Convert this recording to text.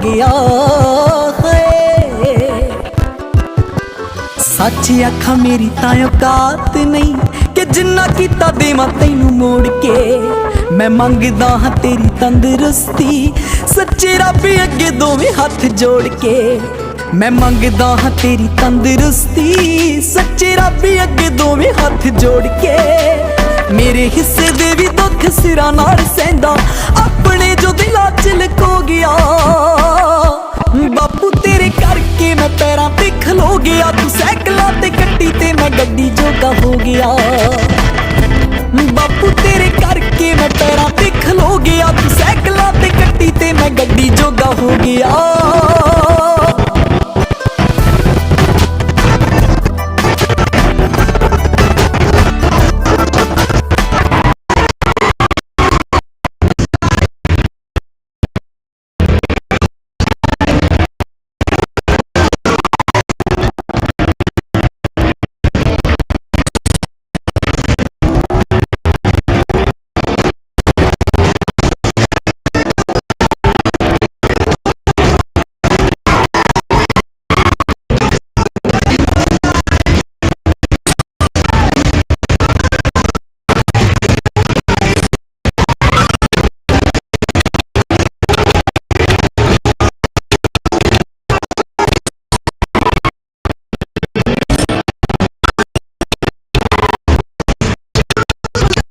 गया है। सच आखा मेरी तां औकात नहीं कि जिन्ना कीता देवां तैनू मोड़ के। मैं मंगदा हाँ तेरी तंदुरुस्ती सच्चे रब अगे दोवें हाथ जोड़ के। मैं मंगदा हाँ तेरी तंदुरुस्ती सच्चे रब अगे दोवें हाथ जोड़ के। मेरे हिस्से दे भी दुख सिरा नाल सहंदा अपने जो दिलां च लको गया। बापू तेरे करके मैं पैरां ते खलो गया। तू सैकलां ते कट्टी ते मैं गड्डी जोगा हो गया। बापू तेरे करके मैं पैरां ते खलो गया। तू सैकलां ते कट्टी ते मैं गड्डी जोगा हो गया।